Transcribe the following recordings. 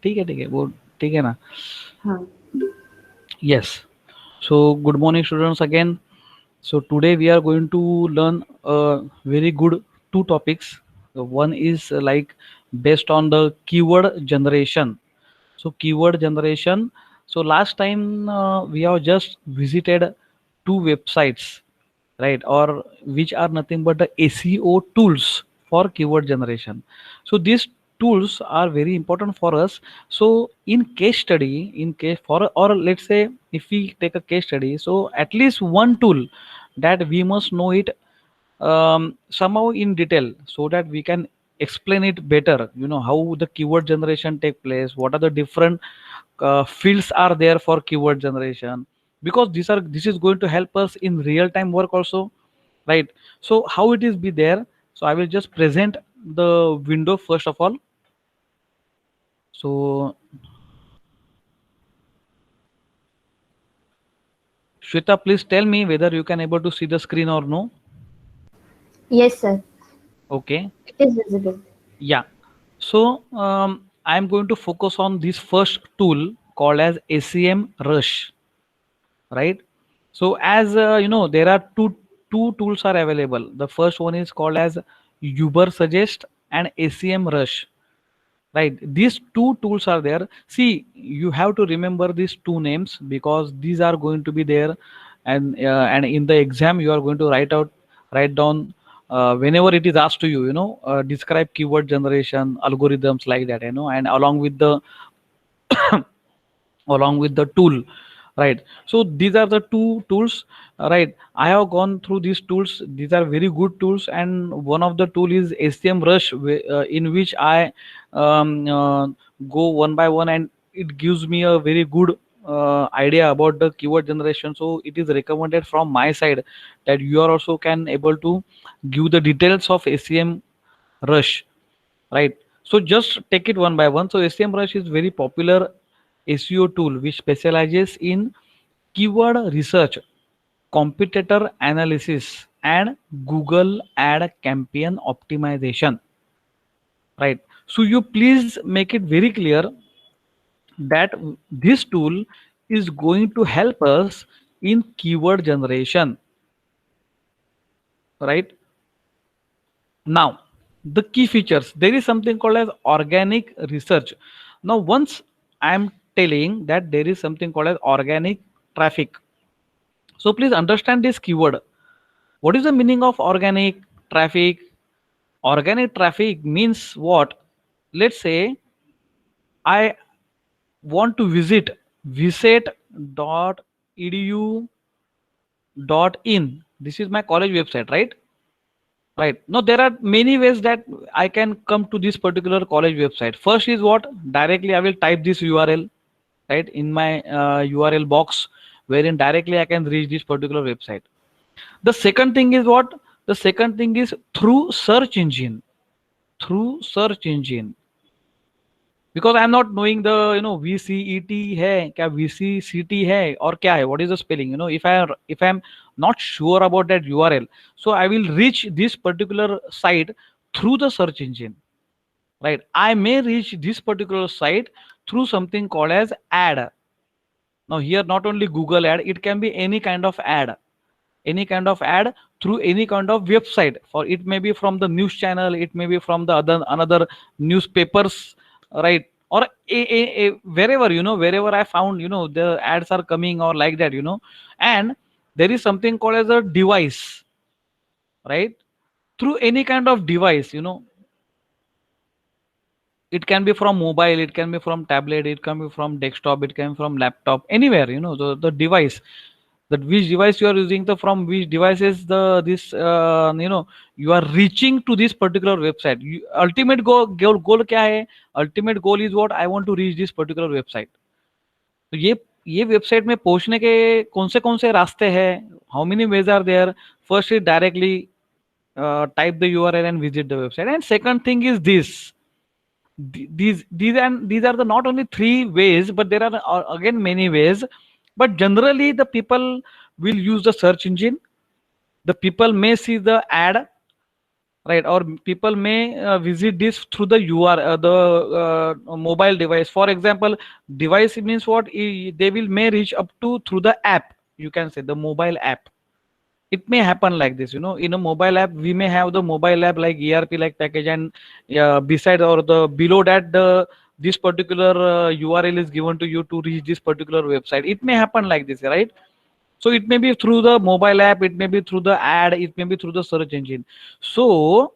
ठीक है, ठीक है, वो ठीक है ना. हाँ. Yes. So good morning students again. So today we are going to learn very good two topics. One is like based on the keyword generation. So keyword generation. So last time we have just visited two websites, right? Or which are nothing but the SEO tools for keyword generation. So these tools are very important for us. So in case study, in case for, or let's say if we take a case study, so at least one tool that we must know it somehow in detail, so that we can explain it better, how the keyword generation take place, what are the different fields are there for keyword generation, because this is going to help us in real time work also, right? So how it is be there. So I will just present the window first of all. So Shweta, please tell me whether you can able to see the screen or no. Yes, sir. Okay. It is visible. Yeah. So I'm going to focus on this first tool called as ACM Rush, right? So as there are two tools are available. The first one is called as Uber Suggest and ACM Rush, right? These two tools are there. See, you have to remember these two names because these are going to be there, and in the exam you are going to write down whenever it is asked to you, describe keyword generation algorithms like that, and along with the tool, right? So these are the two tools, right? I have gone through these tools. These are very good tools, and one of the tool is SCM Rush, in which I go one by one, and it gives me a very good idea about the keyword generation. So it is recommended from my side that you are also can able to give the details of SCM Rush, right? So just take it one by one. So SEMrush is very popular SEO tool which specializes in keyword research, competitor analysis, and Google ad campaign optimization, right? So you please make it very clear that this tool is going to help us in keyword generation, right? Now, the key features, there is something called as organic research. Now, once I am telling that there is something called as organic traffic, so please understand this keyword. What is the meaning of organic traffic? Organic traffic means what? Let's say I want to visit.edu.in. This is my college website, right? Right. Now there are many ways that I can come to this particular college website. First is what? Directly I will type this URL, right, in my URL box, wherein directly I can reach this particular website. The second thing is what? The second thing is through search engine. Through search engine, because I am not knowing the VCET है क्या VCCT है और क्या है, what is the spelling, if I am not sure about that URL, so I will reach this particular site through the search engine, right? I may reach this particular site through something called as ad. Now here not only Google ad, it can be any kind of ad, any kind of ad through any kind of website. For it may be from the news channel, it may be from the other another newspapers, right? Or wherever, wherever I found, the ads are coming or like that, and there is something called as a device, right? Through any kind of device, it can be from mobile, it can be from tablet, it can be from desktop, it can be from laptop, anywhere, the device, that which device you are using, the from which devices the this you are reaching to this particular website. Ultimate goal क्या है? Ultimate goal is what? I want to reach this particular website. तो ये website में पहुंचने के कौन से रास्ते हैं? How many ways are there? First is directly type the URL and visit the website. And second thing is this, these are the not only three ways, but there are again many ways. But generally the people will use the search engine. The people may see the ad, right? Or people may visit this through the the mobile device. For example, device means what? They will may reach up to through the app, you can say the mobile app. It may happen like this, you know, in a mobile app we may have the mobile app like ERP like package, and beside or the below that the this particular URL is given to you to reach this particular website. It may happen like this, right? So it may be through the mobile app, it may be through the ad, it may be through the search engine. So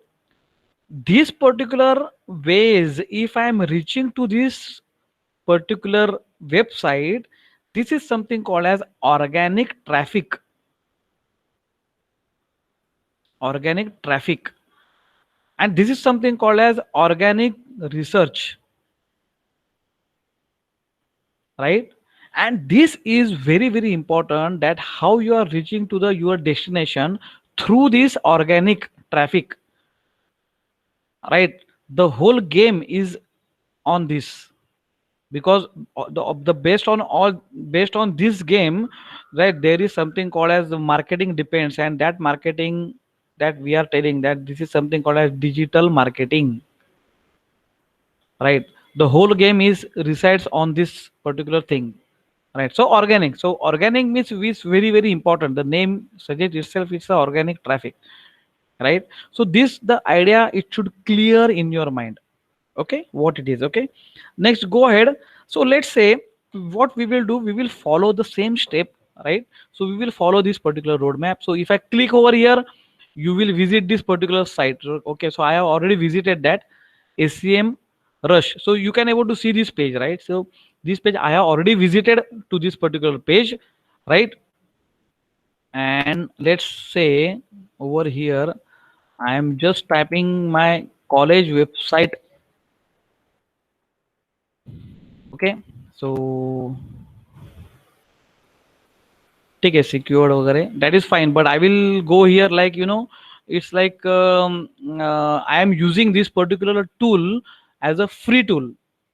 these particular ways, if I am reaching to this particular website, this is something called as organic traffic. Organic traffic. And this is something called as organic research, right? And this is very very important, that how you are reaching to the your destination through this organic traffic, right? The whole game is on this, because the based on all, based on this game, right, there is something called as the marketing depends, and that marketing, that we are telling that this is something called as digital marketing, right? The whole game is resides on this particular thing, right? So organic, so organic means is very very important. The name suggests itself, it's the organic traffic, right? So this the idea, it should clear in your mind, okay, what it is. Okay, next go ahead. So let's say what we will do, we will follow the same step, right? So we will follow this particular roadmap. So if I click over here, you will visit this particular site. Okay, so I have already visited that SCM Rush. So you can able to see this page, right? So this page I have already visited to this particular page, right? And let's say over here I am just typing my college website. Okay, so take a secured वगैरह, that is fine, but I will go here like, you know, it's like I am using this particular tool as a free tool,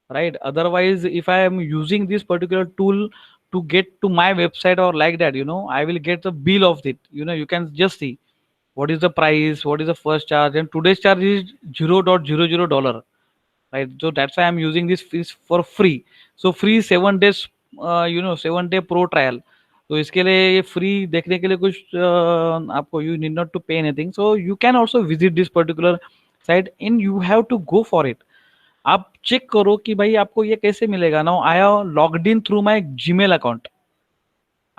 right? Otherwise if I am using this particular tool to get to my website or like that, you know, I will get the bill of it. You know, you can just see what is the price, what is the first charge, and today's charge is $0.00, right? So that's why I'm using this fees for free. So free 7 days, you know, 7 day pro trial. तो इसके लिए ये free देखने के लिए कुछ आपको you need not to pay anything. So you can also visit this particular site in, you have to go for it. आप चेक करो कि भाई आपको ये कैसे मिलेगा. Now I have logged in through my Gmail account.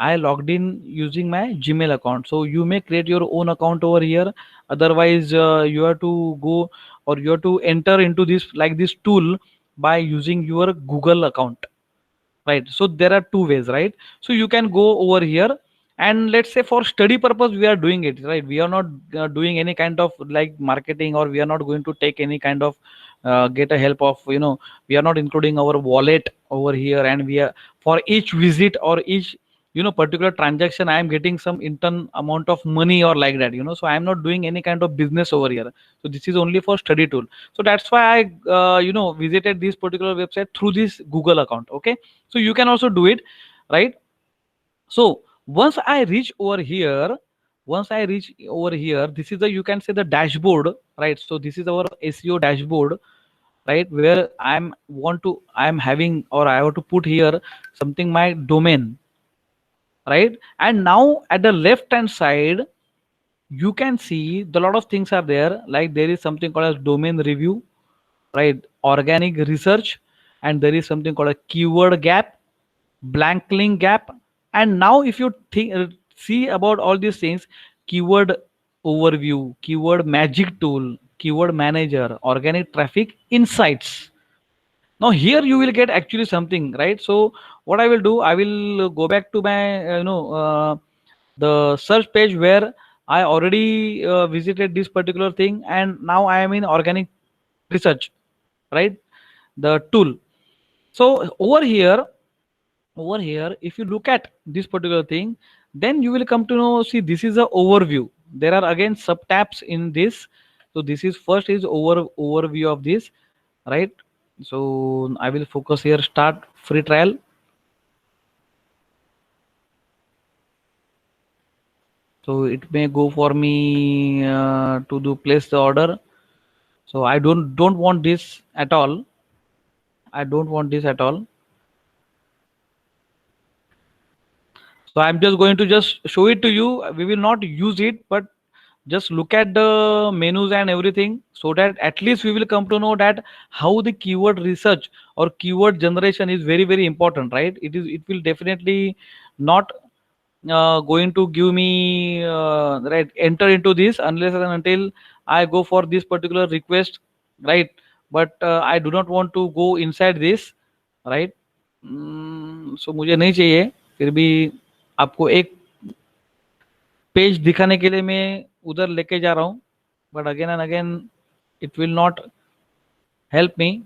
I logged in using my Gmail account. So you may create your own account over here. Otherwise, you have to go, or you have to enter into this like this tool by using your Google account, right? So there are two ways, right? So you can go over here, and let's say for study purpose we are doing it, right? We are not doing any kind of like marketing, or we are not going to take any kind of get a help of, you know, we are not including our wallet over here, and we are for each visit or each, you know, particular transaction I am getting some intern amount of money or like that, you know. So I am not doing any kind of business over here. So this is only for study tool. So that's why I you know, visited this particular website through this Google account. Okay, so you can also do it, right? So once I reach over here, once I reach over here, this is the, you can say the dashboard, right? So this is our SEO dashboard, right? Where I'm having, or I have to put here something, my domain, right? And now at the left hand side, you can see the lot of things are there. Like there is something called as domain review, right? Organic research, and there is something called a keyword gap, blank link gap. And now if you think, see about all these things, keyword overview, keyword magic tool, keyword manager, organic traffic insights. Now here you will get actually something, right? So what I will do, I will go back to my the search page where I already visited this particular thing, and now I am in organic research, right? The tool. So over here, if you look at this particular thing, then you will come to know, see, this is a overview. There are again sub tabs in this. So this is first is overview of this, right? So I will focus here, start free trial. So it may go for me to do place the order. So I don't want this at all. I don't want this at all. So I'm just going to just show it to you. We will not use it, but just look at the menus and everything, so that at least we will come to know that how the keyword research or keyword generation is very very important, right? It will definitely not going to give me right enter into this unless and until I go for this particular request, right? But I do not want to go inside this, right? So मुझे नहीं चाहिए, फिर भी आपको एक page दिखाने के लिए मैं उधर लेके जा रहा हूँ, but again and again it will not help me.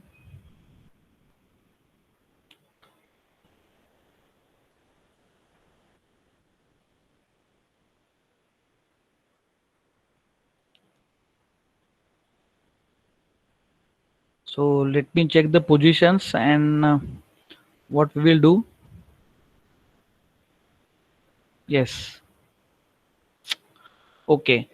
So let me check the positions and what we will do. Yes. Okay.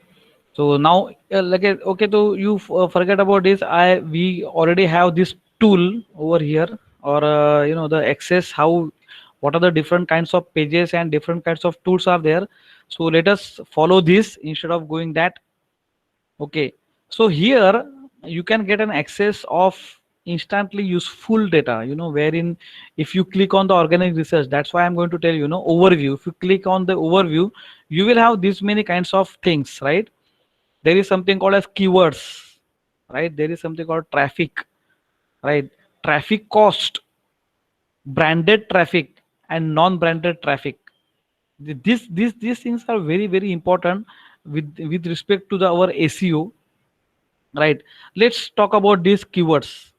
So now, like, okay, so you forget about this. We already have this tool over here, or the access. How, what are the different kinds of pages and different kinds of tools are there? So let us follow this instead of going that. Okay. So here you can get an access of instantly useful data. Wherein if you click on the organic research, that's why I'm going to tell you. Overview. If you click on the overview, you will have this many kinds of things, right? There is something called as keywords, right? There is something called traffic, right? Traffic cost, branded traffic, and non-branded traffic. These things are very very important with respect to our SEO, right? Let's talk about these keywords,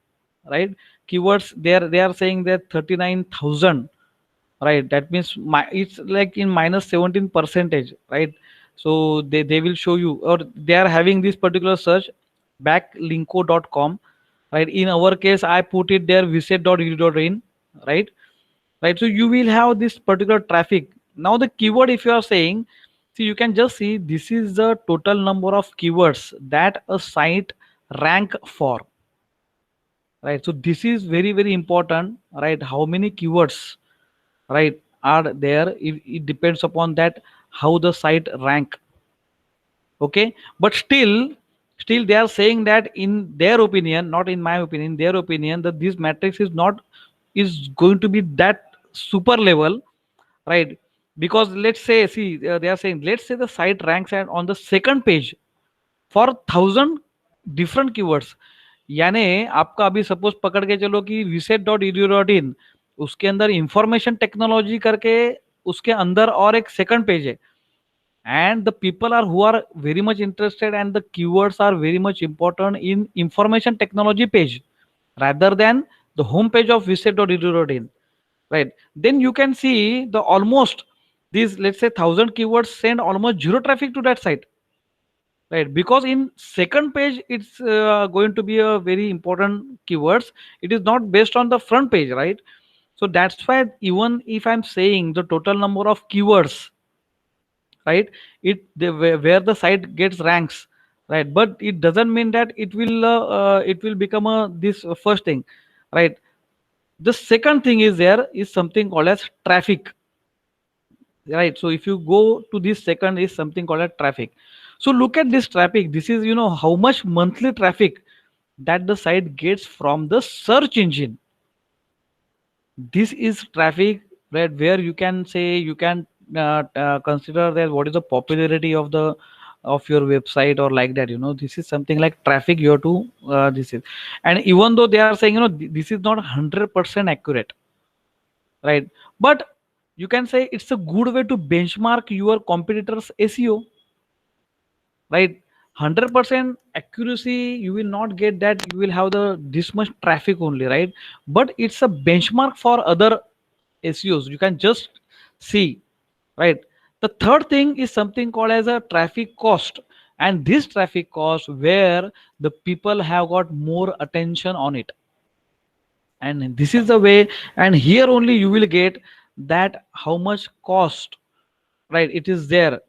right? Keywords, they are saying that 39,000, right? That means it's like in minus 17 percentage, right? So they will show you, or they are having this particular search backlinko.com, right? In our case I put it there visit.edu.in, right? Right, so you will have this particular traffic. Now the keyword, if you are saying, see, you can just see this is the total number of keywords that a site rank for, right? So this is very very important, right? How many keywords, right, are there? It depends upon that how the site rank. Okay, but still they are saying that in their opinion, not in my opinion, their opinion, that this matrix is going to be that super level, right? Because let's say, see, they are saying, let's say the site ranks and on the second page for 1,000 different keywords. यानी आपका अभी suppose पकड़ के चलो कि reset.edu.in, उसके अंदर information technology करके उसके अंदर और एक सेकंड पेज है, and the people are who are very much interested and the keywords are very much important in information technology page rather than the home page of visit.edu.in, right? Then you can see the almost these, let's say, 1,000 keywords send almost zero traffic to that site, right? Because in second page it's going to be a very important keywords. It is not based on the front page, right? So that's why even if I'm saying the total number of keywords, right, where the site gets ranks, right, but it doesn't mean that it will become a this first thing, right? The second thing is there is something called as traffic, right? So if you go to this second is something called as traffic. So look at this traffic. This is how much monthly traffic that the site gets from the search engine. This is traffic, right, where you can say, you can consider that what is the popularity of your website or like that. This is something like traffic you have to this is. And even though they are saying, this is not 100% accurate, right? But you can say it's a good way to benchmark your competitors SEO, right? 100% accuracy you will not get, that you will have the this much traffic only, right? But it's a benchmark for other SEOs. You can just see, right? The third thing is something called as a traffic cost, and this traffic cost where the people have got more attention on it, and this is the way. And here only you will get that how much cost, right, it is there,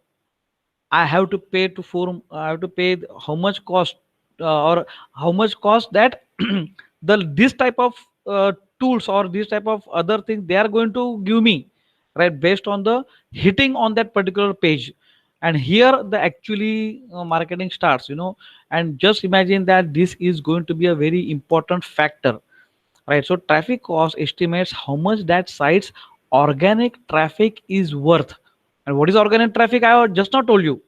I have to pay to form. I have to pay how much cost, or how much cost that the this type of tools or this type of other things they are going to give me, right? Based on the hitting on that particular page, and here the actually marketing starts. And just imagine that this is going to be a very important factor, right? So traffic cost estimates how much that site's organic traffic is worth. And what is organic traffic? I have just not told you,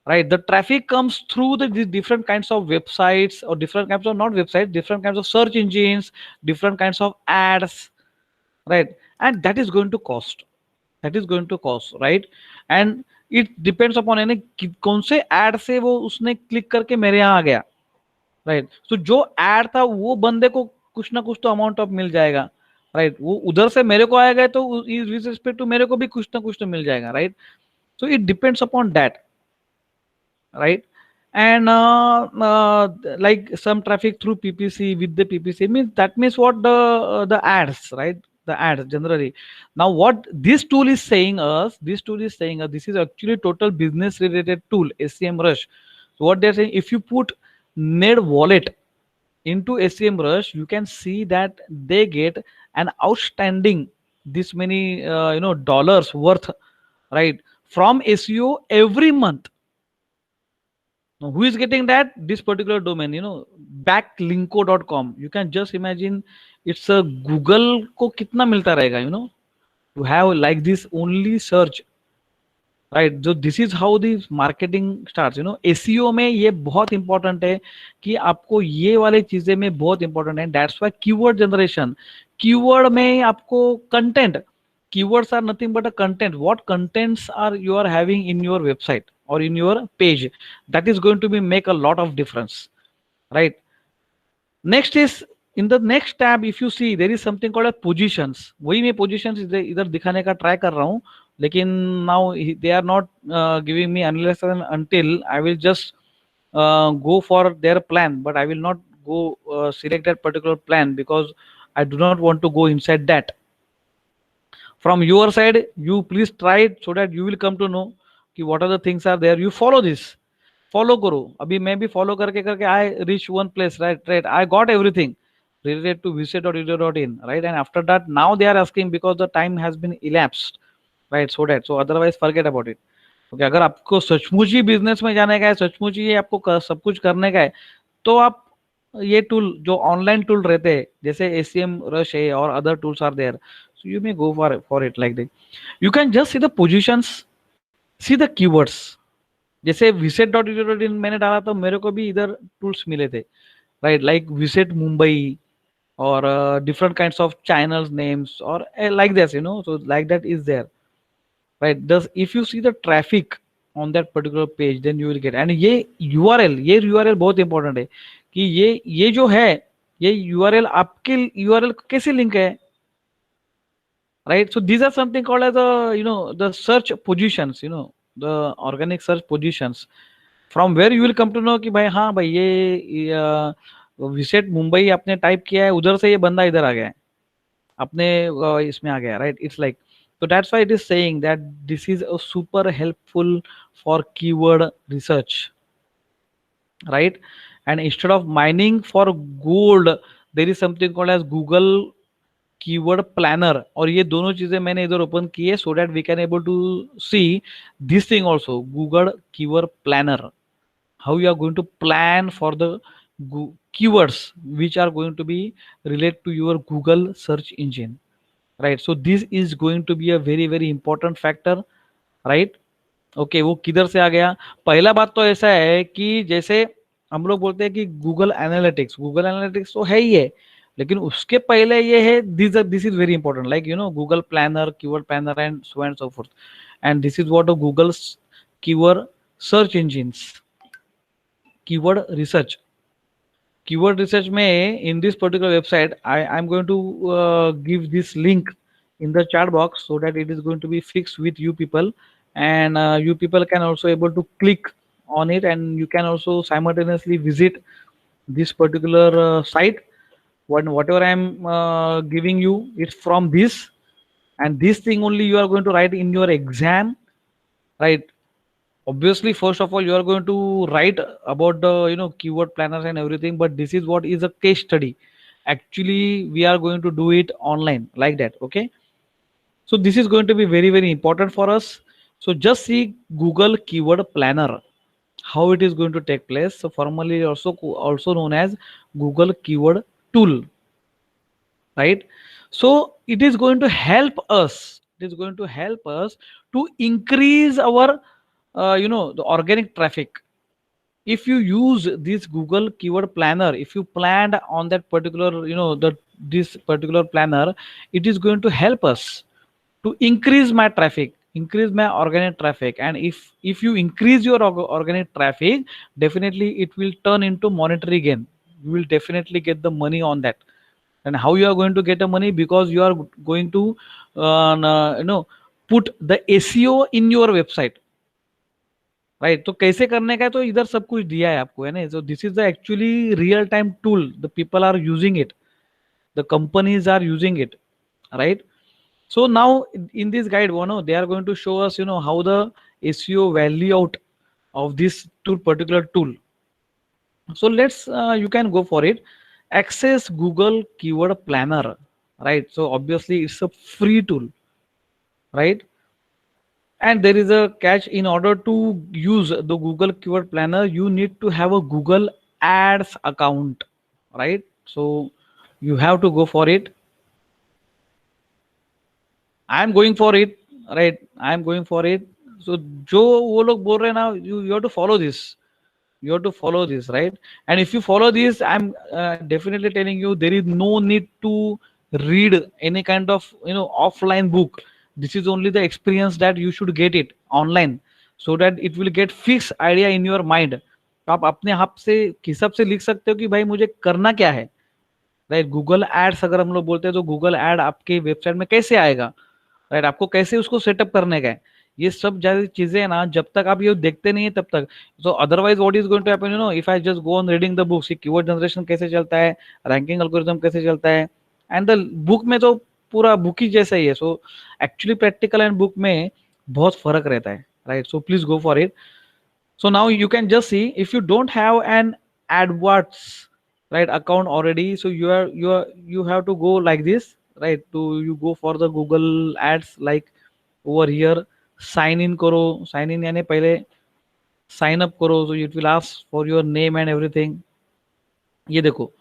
right? The traffic comes through the different kinds of websites, or different kinds of not websites, different kinds of search engines, different kinds of ads, right? And that is going to cost, right? And it depends upon यानी कौन से ad से वो उसने click करके मेरे यहाँ आ गया, राइट? सो जो एड था वो बंदे को कुछ ना कुछ तो अमाउंट ऑफ मिल जाएगा, राइट? वो उधर से मेरे को आएगा तो इस रिस्पेक्ट टू मेरे को भी कुछ ना कुछ तो मिल जाएगा, right? So it depends upon that, right? And like some traffic through PPC, with the PPC means that means what, the ads, right? The ads generally. Now what this tool is saying us, this is actually total business related tool, SEM Rush. So what they're saying, if you put Ned Wallet into SEM Rush, you can see that they get an outstanding this many dollars worth, right, from SEO every month. Now, who is getting that? This particular domain, backlinko.com. You can just imagine it's a Google को कितना मिलता रहेगा, to have like this only search, right? So this is how the marketing starts. SEO में ये बहुत important है कि आपको ये वाले चीजें में बहुत important है. That's why keyword generation. Keyword में आपको content. Keywords are nothing but a content. What contents are you are having in your website or in your page? That is going to be make a lot of difference, right? Next is in the next tab, if you see there is something called as positions. वही मैं positions इधर दिखाने का try कर रहा हूँ, लेकिन now they are not giving me unless and until I will just go for their plan, but I will not go select that particular plan because I do not want to go inside that. From your side, you please try it so that you will come to know कि what are the things are there. You follow this. Follow करो. अभी मैं भी follow करके करके I reach one place, right? I got everything related to visit.edu.in, right? And after that, now they are asking because the time has been elapsed, right? So otherwise forget about it. Okay, अगर आपको सचमुच ही business में जाने का है, सचमुच ही आपको सब कुछ करने का है, तो आप ये टूल जो ऑनलाइन टूल रहते हैं जैसे एसीएम रश है और other tools are there, so you may go for it like that. You can just see the positions, see the keywords. जैसे visit.edu.in मैंने डाला तो मेरे को भी इधर टूल्स मिले थे, right? Like visit Mumbai or different kinds of channels names or like this, so like that is there, right? Thus if you see the traffic on that particular page, then you will get. And ये URL बहुत important है कि ये जो है ये URL आपके URL कैसे लिंक है, right? So these are something called as the search positions, the organic search positions, from where you will come to know कि भाई हाँ भाई ये विजिट मुंबई आपने टाइप किया है, उधर से ये बंदा इधर आ गया है, अपने इसमें आ गया, right? It's like, so that's why it is saying that this is a super helpful for keyword research, right? And instead of mining for gold, there is something called as Google keyword planner, और ये दोनों चीजें मैंने इधर open की है so that we can able to see this thing also. Google keyword planner, how you are going to plan for the keywords which are going to be related to your Google search engine, right? So this is going to be a very very important factor, right? Okay, वो किधर से आ गया? पहला बात तो ऐसा है कि जैसे हम लोग बोलते हैं कि गूगल एनालिटिक्स तो है ही है, लेकिन उसके पहले ये है this is very important, like Google planner, keyword planner and so forth. And this is what Google keyword search engines, keyword research में in this particular website I am going to give this link in the chat box so that it is going to be fixed with you people, and you people can also able to click on it, and you can also simultaneously visit this particular site. Whatever I am giving you, it's from this, and this thing only you are going to write in your exam, right? Obviously, first of all, you are going to write about the keyword planners and everything, but this is what is a case study. Actually, we are going to do it online like that. Okay, so this is going to be very very important for us. So just see Google Keyword Planner, how it is going to take place. So formally also known as Google Keyword Tool, right? So it is going to help us. It is going to help us to increase our the organic traffic. If you use this Google Keyword Planner, if you planned on that particular this particular planner, it is going to help us to increase my traffic, increase my organic traffic. And if you increase your organic traffic, definitely it will turn into monetary gain. You will definitely get the money on that. And how you are going to get the money? Because you are going to put the SEO in your website, right? तो कैसे करने का है, तो इधर सब कुछ दिया है आपको, है ना? So this is the actually real time tool, the people are using it, the companies are using it, right? So now in this guide, they are going to show us, how the SEO value out of this particular tool. So let's you can go for it. Access Google Keyword Planner, right? So obviously it's a free tool, right? And there is a catch. In order to use the Google Keyword Planner, you need to have a Google Ads account, right? So you have to go for it. I am going for it, right? I am going for it. So जो वो लोग बोल रहे हैं ना, you have to follow this. You have to follow this, right? And if you follow this, I'm definitely telling you, there is no need to read any kind of offline book. This is only the experience that you should get it online, so that it will get fixed idea in your mind. तो आप अपने आप से हिसाब से लिख सकते हो कि भाई मुझे करना क्या है, राइट? गूगल एड्स अगर हम लोग बोलते हैं, तो गूगल एड आपके वेबसाइट में कैसे आएगा, राइट? आपको कैसे उसको सेटअप करने का है, ये सब ज्यादा चीजें है ना, जब तक आप ये देखते नहीं है तब तक। So otherwise what is going to happen, if I just go on reading the books, keyword generation कैसे चलता है, रैंकिंग एल्गोरिथम कैसे चलता है, एंड द बुक में तो पूरा बुक ही जैसा ही है। So actually practical and book में बहुत फर्क रहता है, right? So please go for it. So now you can just see, if you don't have an AdWords, right, account already, so you have to go like this, right? To you go for the Google Ads, like over here, sign in करो. Sign in यानी पहले sign up करो, so it will ask for your name and everything. ये देखो,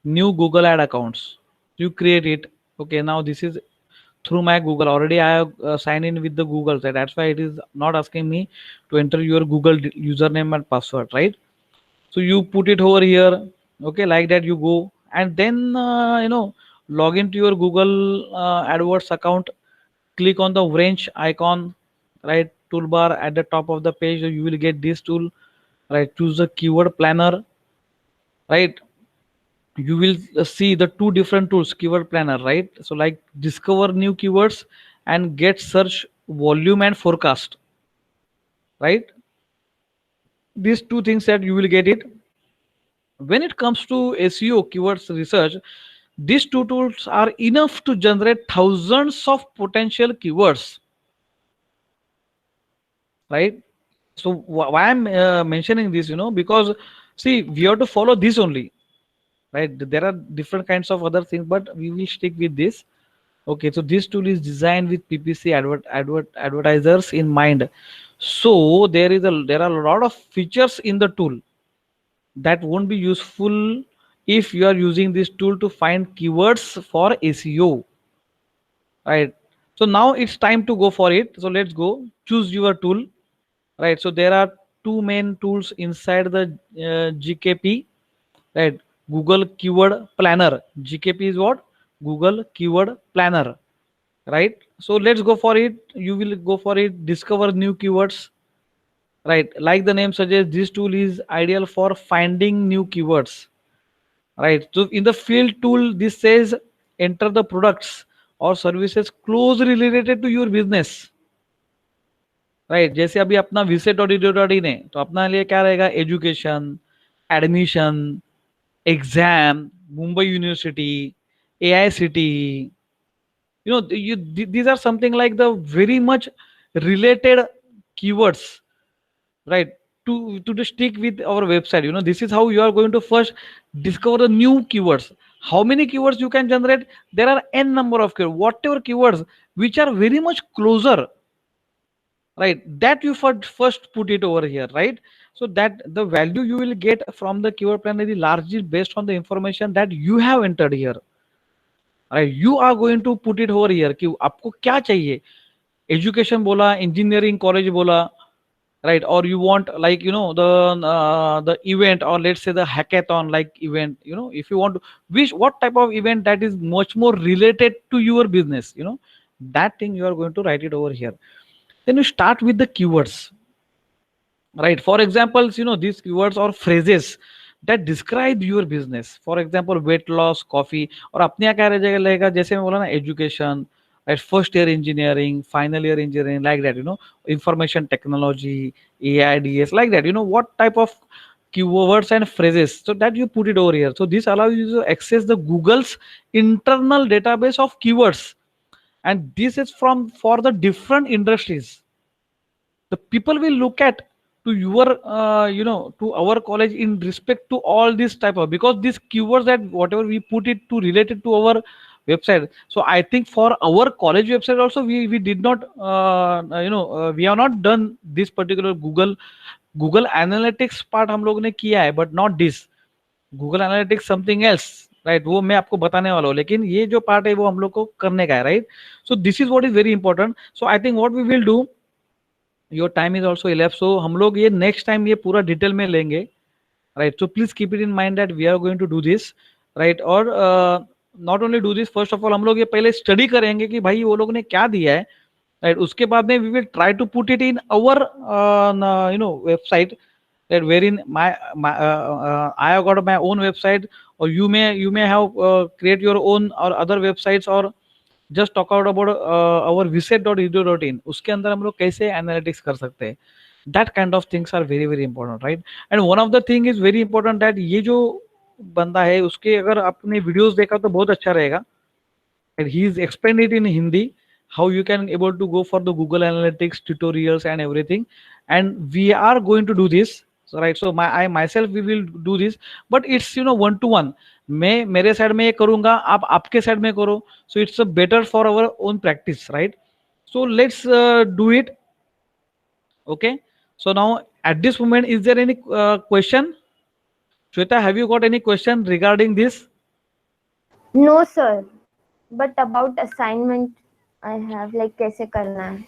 new Google Ad accounts, you create it. Okay, now this is through my Google. Already I have signed in with the Google site. That's why it is not asking me to enter your Google username and password, right? So you put it over here. Okay, like that you go, and then log into your Google AdWords account. Click on the wrench icon, right? Toolbar at the top of the page. You will get this tool, right? Choose the keyword planner, right? You will see the two different tools, keyword planner, right? So like discover new keywords and get search volume and forecast, right? These two things that you will get it. When it comes to SEO keywords research, these two tools are enough to generate thousands of potential keywords, right? So why I'm mentioning this, because see, we have to follow this only, right? There are different kinds of other things, but we will stick with this. Okay, so this tool is designed with PPC advertisers in mind. So there are a lot of features in the tool that won't be useful if you are using this tool to find keywords for SEO, right? So now it's time to go for it. So let's go choose your tool, right? So there are two main tools inside the GKP, right? Google Keyword Planner. GKP is what? Google Keyword Planner, right? So let's go for it. You will go for it, discover new keywords, right? Like the name suggests, this tool is ideal for finding new keywords, right? So in the field tool, this says enter the products or services closely related to your business, right? जैसे अभी अपना visit.edu.in है, तो अपना लिए क्या रहेगा? Education, admission, exam, Mumbai university, AICT. These are something like the very much related keywords, right? To just stick with our website, this is how you are going to first discover the new keywords. How many keywords you can generate? There are n number of keywords, whatever keywords which are very much closer, right, that you first put it over here, right? So that the value you will get from the keyword planner is largely based on the information that you have entered here, right? You are going to put it over here कि आपको क्या चाहिए, education बोला, engineering college बोला, right? Or you want, like, the event, or let's say the hackathon like event, if you want to, which what type of event that is much more related to your business, that thing you are going to write it over here. Then you start with the keywords, right? For examples, these keywords or phrases that describe your business. For example, weight loss, coffee, और अपने यहाँ क्या रह जाएगा लगेगा, जैसे मैं बोला ना, education, right? First year engineering, final year engineering, like that, information technology, AIDS, like that, what type of keywords and phrases, so that you put it over here. So this allows you to access the Google's internal database of keywords, and this is from for the different industries. The people will look at to your to our college in respect to all this type of, because these keywords that whatever we put it to related to our website. So I think for our college website also, we did not we have not done this particular Google Analytics part हम लोग ने किया है, but not this Google Analytics something else, right? वो मैं आपको बताने वाला हूँ, लेकिन ये जो पार्ट है वो हम लोग को करने का है, right? So this is what is very important. So I think what we will do, your time is also elapse, so हम लोग ये नेक्स्ट टाइम ये पूरा डिटेल में लेंगे, right? So please keep it in mind that we are going to do this, right? और not only do this, first of all हम लोग ये पहले स्टडी करेंगे कि भाई वो लोग ने क्या दिया है, राइट? उसके बाद में we will try to put it in our website, that wherein I have got my own website, or you may have create your own or other websites, or just talk out about our visit.edu.in, उसके अंदर हम लोग कैसे analytics कर सकते हैं. That kind of things are very very important, right? And one of the thing is very important that ये जो बंदा है उसके अगर आपने वीडियोस देखा तो बहुत अच्छा रहेगा. And he is explained it in Hindi how you can able to go for the Google Analytics tutorials and everything, and we are going to do this. So right, so I myself we will do this, but it's one to one. मैं मेरे side में ये करूंगा, आप आपके side में करो, so it's a better for our own practice, right? So let's do it. Okay, so now at this moment, is there any question? Shweta, have you got any question regarding this? No, sir. But about assignment, I have like कैसे करना है?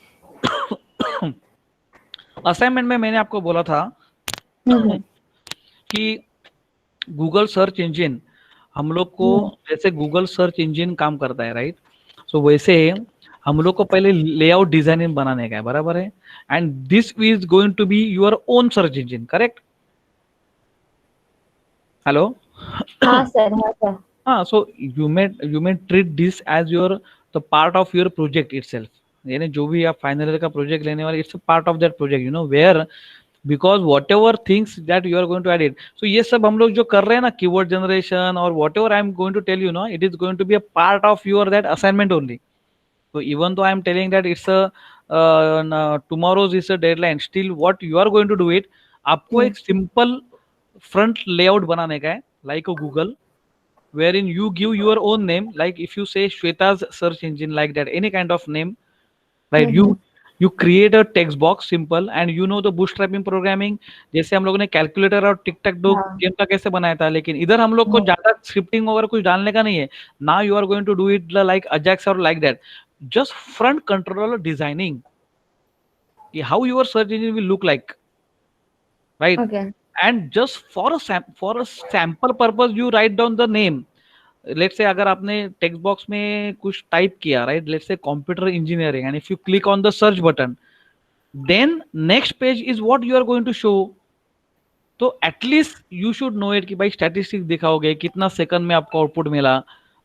Assignment में मैंने आपको बोला था कि Google search engine हम लोग को, जैसे गूगल सर्च इंजन काम करता है, राइट? सो वैसे हम लोग को पहले लेआउट डिजाइन बनाने का है, बराबर है? And this is going to be your own search engine, correct? Hello? हाँ सर, हाँ सर. हाँ, so you may treat this as your the part of your project itself, यानी जो भी आप फाइनल ईयर का प्रोजेक्ट लेने वाले, it's a part of that project, where, because whatever things that you are going to edit. So ये सब हम लोग जो कर रहे हैं ना, कीवर्ड जनरेशन और whatever I am going to tell you, it is going to be a part of your that assignment only. So even though I am telling that it's a tomorrow's is a deadline, still what you are going to do it, आपको एक simple front layout बनाने का है, like a Google, wherein you give your own name, like if you say Shweta's search engine, like that, any kind of name, right? You create a text box simple, and the bootstrapping programming, जैसे हम लोगों ने calculator और टिक टैक दो game का कैसे बनाया था, लेकिन इधर हम लोग को ज्यादा स्क्रिप्टिंग वगैरह कुछ डालने का नहीं है. Now you are going to do it like Ajax or like that, just front controller designing, how your search engine will look like, right? Okay. And just for a sample purpose, you write down the name. Let's say अगर आपने text box में कुछ type किया, right, let's say computer engineering, and if you click on the search button, then next page is what you are going to show. तो at least you should know it कि भाई statistics दिखाओगे, कितना second में आपको output मिला,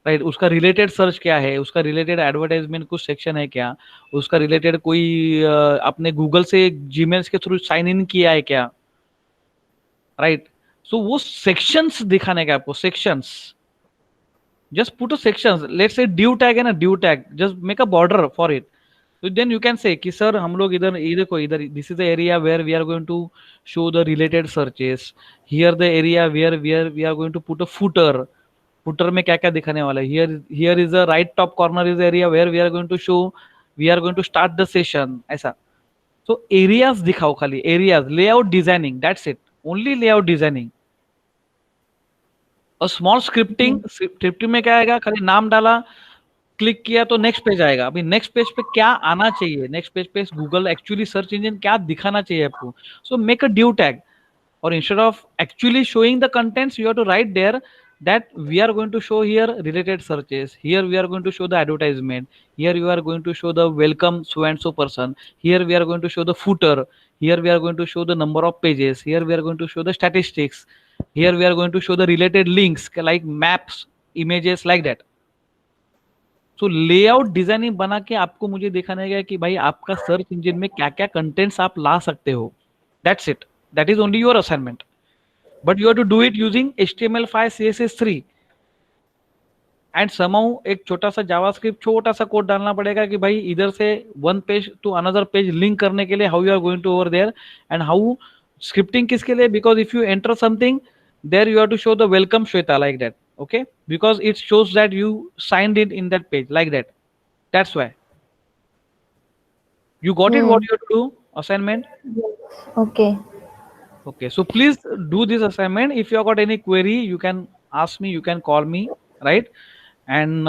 right? उसका related search क्या है, उसका रिलेटेड एडवर्टाइजमेंट कुछ सेक्शन है क्या, उसका रिलेटेड कोई आपने गूगल से जीमेल्स के थ्रू साइन इन किया है क्या, राइट? सो वो सेक्शंस दिखाने का आपको, sections. Just put a sections. Let's say div tag and a div tag. Just make a border for it. So So then you can say कि sir हम लोग इधर ये देखो इधर this is the area where we are going to show the related searches. Here the area where we are going to put a footer. Footer में क्या क्या दिखाने वाला है? Here is the right top corner is the area where we are going to show, we are going to start the session. ऐसा. So areas दिखाओ खाली areas, layout designing, that's it. Only layout designing. और small scripting में क्या आएगा? खाली नाम डाला, क्लिक किया तो नेक्स्ट पेज आएगा. अभी नेक्स्ट पेज पे क्या आना चाहिए? नेक्स्ट पेज पे गूगल एक्चुअली सर्च इंजन क्या दिखाना चाहिए आपको? So make a due tag, और instead of actually showing the contents you have to write there that we are going to show here related searches, here we are going to show the advertisement, here you are going to show the welcome so and so person, here we are going to show the footer, here we are going to show the number of pages, here we are going to show the statistics, here we are going to show the related links like maps, images, like that. So layout designing बना के आपको मुझे दिखाना है कि भाई आपका search engine में क्या क्या कंटेंट्स आप ला सकते हो. That's it. That is only your assignment. But you have to do it using HTML5 CSS3 and somehow एक छोटा सा जावास्क्रिप्ट छोटा सा कोड डालना पड़ेगा कि भाई इधर से one page to another page link करने के लिए how you are going to over there and how scripting किसके लिए, because if you enter something there you have to show the welcome Shweta like that, okay, because it shows that you signed in that page like that. That's why you got it. What you have to do assignment. Yes. Okay. Okay, so please do this assignment. If you have got any query, you can ask me, you can call me, right? And